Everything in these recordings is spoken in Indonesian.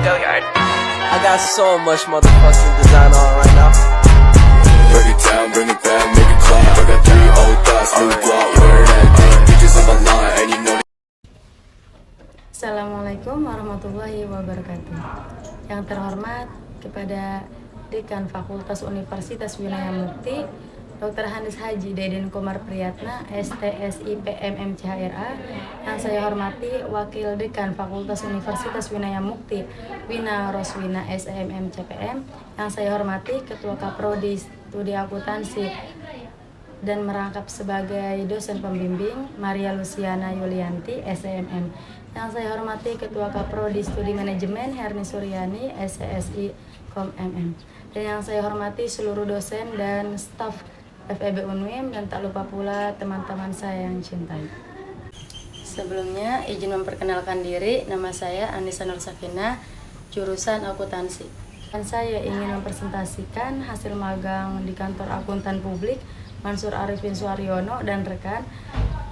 I got so much motherfucking design on right now. Break it down, bring it back, make it clap. I got 3 old thoughts, new block, where that thing. Bitches on my line, and you know. Assalamualaikum warahmatullahi wabarakatuh. Yang terhormat kepada Dekan Fakultas Universitas Winaya Mukti, Dr. Hanis Haji Deden Komar Priyatna, STSI PM MCHRA. Yang saya hormati Wakil Dekan Fakultas Universitas Winaya Mukti, Wina Roswina SMM CPM. Yang saya hormati Ketua Kaprodi Studi Akuntansi dan merangkap sebagai dosen pembimbing, Maria Luciana Yulianti SMM. Yang saya hormati Ketua Kaprodi Studi Manajemen, Herni Suryani SCSI Kom MM. Dan yang saya hormati seluruh dosen dan staf FEB Unwim, dan tak lupa pula teman-teman saya yang cintai. Sebelumnya izin memperkenalkan diri, nama saya Anissa Nur Sakinah, jurusan akuntansi. Dan saya ingin mempresentasikan hasil magang di kantor akuntan publik Mansur Arifin Suaryono dan rekan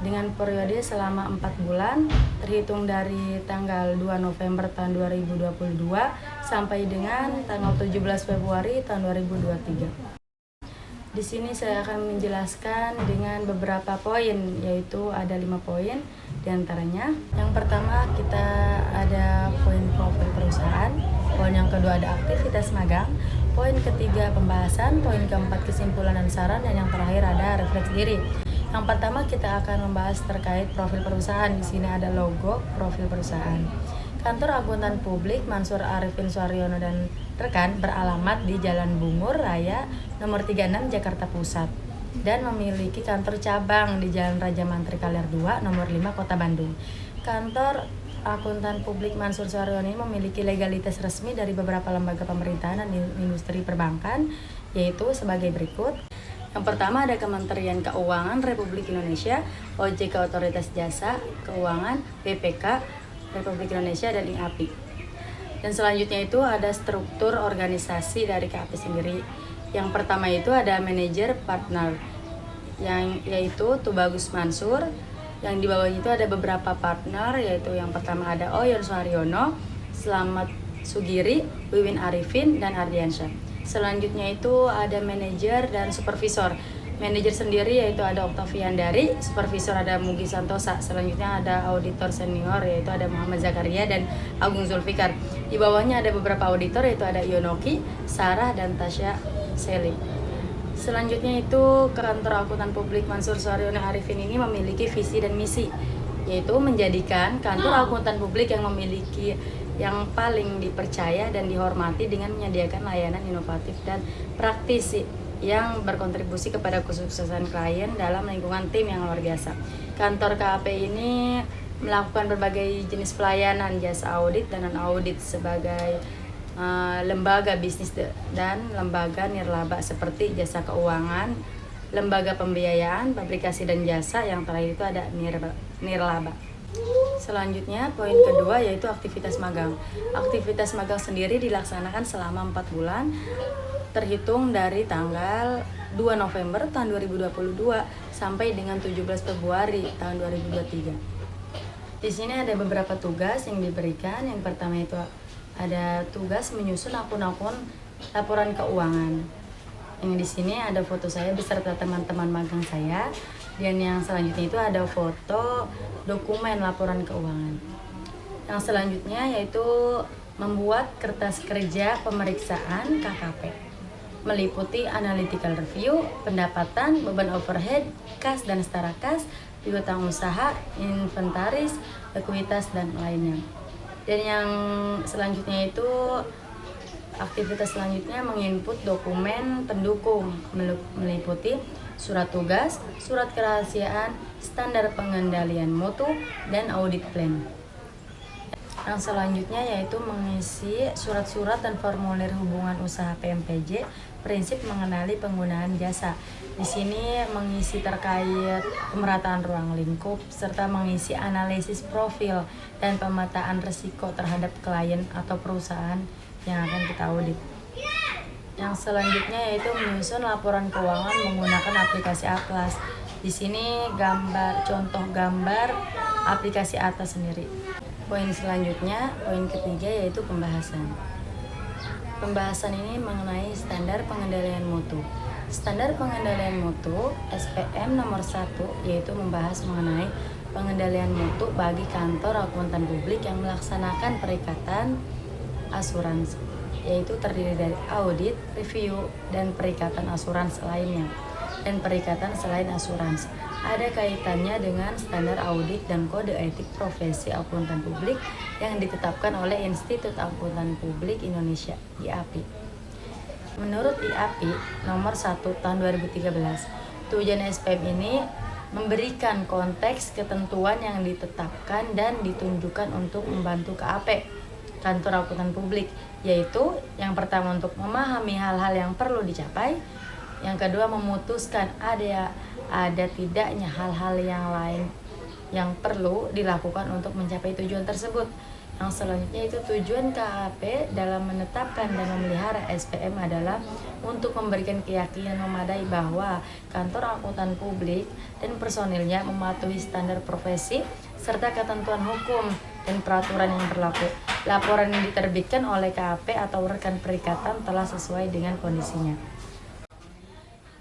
dengan periode selama 4 bulan terhitung dari tanggal 2 November tahun 2022 sampai dengan tanggal 17 Februari tahun 2023. Di sini saya akan menjelaskan dengan beberapa poin, yaitu ada 5 poin diantaranya. Yang pertama kita ada poin profil perusahaan, poin yang kedua ada aktivitas magang, poin ketiga pembahasan, poin keempat kesimpulan dan saran, dan yang terakhir ada refleksi diri. Yang pertama kita akan membahas terkait profil perusahaan. Di sini ada logo profil perusahaan. Kantor Akuntan Publik Mansur Arifin Suaryono dan rekan beralamat di Jalan Bungur Raya nomor 36 Jakarta Pusat dan memiliki kantor cabang di Jalan Raja Mantri Kaler 2 nomor 5 Kota Bandung. Kantor Akuntan Publik Mansur Suaryono ini memiliki legalitas resmi dari beberapa lembaga pemerintahan dan industri perbankan, yaitu sebagai berikut. Yang pertama ada Kementerian Keuangan Republik Indonesia, OJK Otoritas Jasa Keuangan, BPK Republik Indonesia, dan IAPI. Dan selanjutnya itu ada struktur organisasi dari KAP sendiri. Yang pertama itu ada manajer partner, yaitu Tubagus Mansur. Yang di bawahnya itu ada beberapa partner, yaitu yang pertama ada Oyon Suharyono, Slamet Sugiri, Wiwin Arifin, dan Ardiansyah. Selanjutnya itu ada manajer dan supervisor. Manajer sendiri yaitu ada Oktavian Dari, supervisor ada Mugi Santosa. Selanjutnya ada auditor senior yaitu ada Muhammad Zakaria dan Agung Zulfikar. Di bawahnya ada beberapa auditor yaitu ada Yonoki, Sarah, dan Tasya Seli. Selanjutnya itu kantor akuntan publik Mansur Suaryono Arifin ini memiliki visi dan misi, yaitu menjadikan kantor akuntan publik yang memiliki yang paling dipercaya dan dihormati dengan menyediakan layanan inovatif dan praktisi yang berkontribusi kepada kesuksesan klien dalam lingkungan tim yang luar biasa. Kantor KAP ini melakukan berbagai jenis pelayanan, jasa audit dan non-audit sebagai lembaga bisnis dan lembaga nirlaba seperti jasa keuangan, lembaga pembiayaan, publikasi dan jasa. Yang terakhir itu ada nirlaba. Selanjutnya poin kedua yaitu aktivitas magang. Aktivitas magang sendiri dilaksanakan selama 4 bulan terhitung dari tanggal 2 November tahun 2022 sampai dengan 17 Februari tahun 2023. Di sini ada beberapa tugas yang diberikan. Yang pertama itu ada tugas menyusun akun-akun laporan keuangan. Yang di sini ada foto saya beserta teman-teman magang saya. Dan yang selanjutnya itu ada foto dokumen laporan keuangan. Yang selanjutnya yaitu membuat kertas kerja pemeriksaan KKP, meliputi analytical review, pendapatan, beban overhead, kas dan setara kas, piutang usaha, inventaris, ekuitas, dan lainnya. Dan yang selanjutnya itu aktivitas selanjutnya menginput dokumen pendukung, meliputi surat tugas, surat kerahasiaan, standar pengendalian mutu, dan audit plan. Yang selanjutnya yaitu mengisi surat-surat dan formulir hubungan usaha PMPJ, prinsip mengenali penggunaan jasa. Di sini mengisi terkait pemerataan ruang lingkup serta mengisi analisis profil dan pemetaan risiko terhadap klien atau perusahaan yang akan kita audit. Yang selanjutnya yaitu menyusun laporan keuangan menggunakan aplikasi Atlas. Di sini contoh gambar aplikasi Atlas sendiri. Poin selanjutnya, poin ketiga yaitu pembahasan. Pembahasan ini mengenai standar pengendalian mutu. Standar pengendalian mutu SPM nomor 1 yaitu membahas mengenai pengendalian mutu bagi kantor akuntan publik yang melaksanakan perikatan asuransi, yaitu terdiri dari audit, review, dan perikatan asuransi lainnya dan perikatan selain asuransi. Ada kaitannya dengan standar audit dan kode etik profesi akuntan publik yang ditetapkan oleh Institut Akuntan Publik Indonesia (IAPI). Menurut IAPI nomor 1 tahun 2013, tujuan SPM ini memberikan konteks ketentuan yang ditetapkan dan ditunjukkan untuk membantu KAP, kantor akuntan publik, yaitu yang pertama untuk memahami hal-hal yang perlu dicapai, yang kedua memutuskan ada tidaknya hal-hal yang lain yang perlu dilakukan untuk mencapai tujuan tersebut. Yang selanjutnya itu tujuan KAP dalam menetapkan dan memelihara SPM adalah untuk memberikan keyakinan memadai bahwa kantor akuntan publik dan personilnya mematuhi standar profesi serta ketentuan hukum dan peraturan yang berlaku. Laporan yang diterbitkan oleh KAP atau rekan perikatan telah sesuai dengan kondisinya.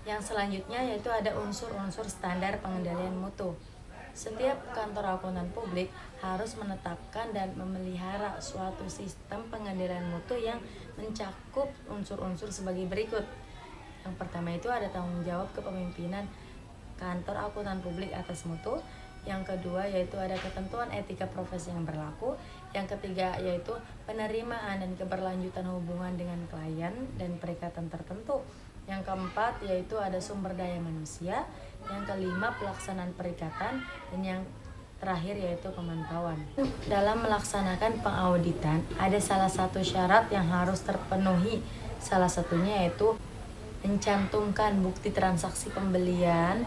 Yang selanjutnya yaitu ada unsur-unsur standar pengendalian mutu. Setiap kantor akuntan publik harus menetapkan dan memelihara suatu sistem pengendalian mutu yang mencakup unsur-unsur sebagai berikut. Yang pertama itu ada tanggung jawab kepemimpinan kantor akuntan publik atas mutu. Yang kedua yaitu ada ketentuan etika profesi yang berlaku. Yang ketiga yaitu penerimaan dan keberlanjutan hubungan dengan klien dan perikatan tertentu. Yang keempat yaitu ada sumber daya manusia. Yang kelima pelaksanaan perikatan. Dan yang terakhir yaitu pemantauan. Dalam melaksanakan pengauditan ada salah satu syarat yang harus terpenuhi. Salah satunya yaitu mencantumkan bukti transaksi pembelian,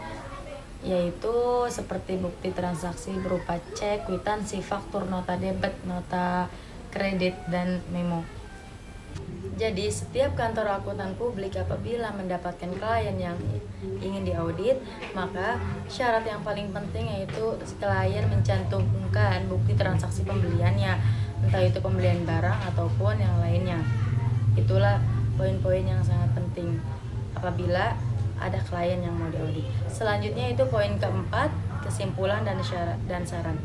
yaitu seperti bukti transaksi berupa cek, kwitansi, faktur, nota debit, nota kredit, dan memo. Jadi setiap kantor akuntan publik apabila mendapatkan klien yang ingin diaudit, maka syarat yang paling penting yaitu klien mencantumkan bukti transaksi pembeliannya, entah itu pembelian barang ataupun yang lainnya. Itulah poin-poin yang sangat penting apabila ada klien yang mau diaudit. Selanjutnya itu poin keempat, kesimpulan dan saran.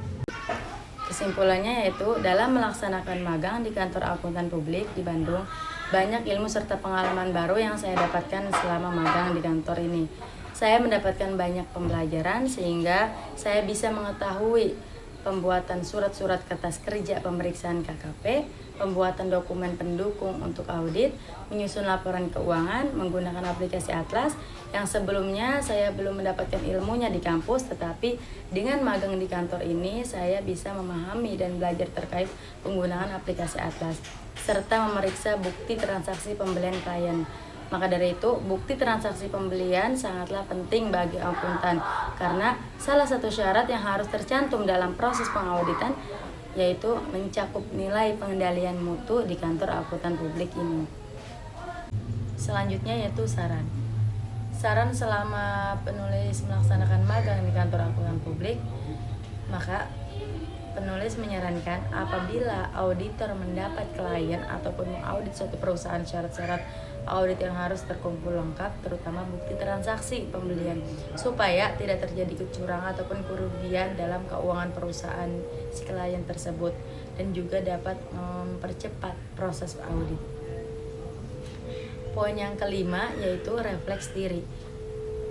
Kesimpulannya yaitu dalam melaksanakan magang di kantor akuntan publik di Bandung, banyak ilmu serta pengalaman baru yang saya dapatkan selama magang di kantor ini. Saya mendapatkan banyak pembelajaran sehingga saya bisa mengetahui pembuatan surat-surat kertas kerja pemeriksaan KKP, pembuatan dokumen pendukung untuk audit, menyusun laporan keuangan menggunakan aplikasi Atlas yang sebelumnya saya belum mendapatkan ilmunya di kampus, tetapi dengan magang di kantor ini saya bisa memahami dan belajar terkait penggunaan aplikasi Atlas serta memeriksa bukti transaksi pembelian klien. Maka dari itu, bukti transaksi pembelian sangatlah penting bagi akuntan karena salah satu syarat yang harus tercantum dalam proses pengauditan yaitu mencakup nilai pengendalian mutu di kantor akuntan publik ini. Selanjutnya yaitu saran. Saran selama penulis melaksanakan magang di kantor akuntan publik, maka penulis menyarankan apabila auditor mendapat klien ataupun mengaudit suatu perusahaan, syarat-syarat audit yang harus terkumpul lengkap, terutama bukti transaksi pembelian, supaya tidak terjadi kecurangan ataupun kerugian dalam keuangan perusahaan si klien tersebut, dan juga dapat mempercepat proses audit. Poin yang kelima yaitu refleks diri.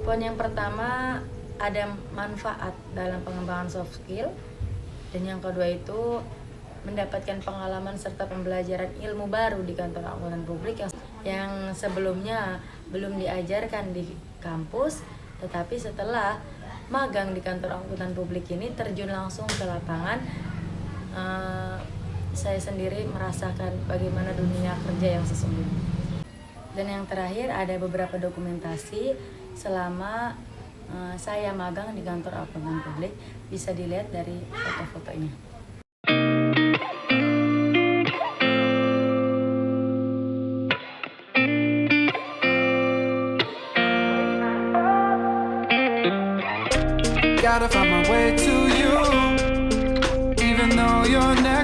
Poin yang pertama ada manfaat dalam pengembangan soft skill, dan yang kedua itu mendapatkan pengalaman serta pembelajaran ilmu baru di kantor akuntan publik yang sebelumnya belum diajarkan di kampus, tetapi setelah magang di kantor akuntan publik ini terjun langsung ke lapangan, saya sendiri merasakan bagaimana dunia kerja yang sesungguhnya. Dan yang terakhir ada beberapa dokumentasi selama saya magang di kantor akuntan publik, bisa dilihat dari foto-fotonya. Gotta find my way to you, even though you're next.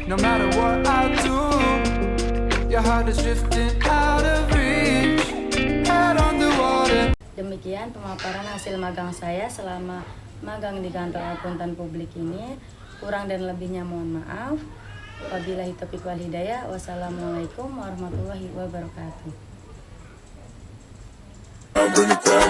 No matter what I do, your heart is drifting out of reach. Head on the water. Demikian pemaparan hasil magang saya selama magang di kantor akuntan publik ini. Kurang dan lebihnya mohon maaf. Wabillahi taufiq wal hidayah. Wassalamualaikum warahmatullahi wabarakatuh. Bring it down.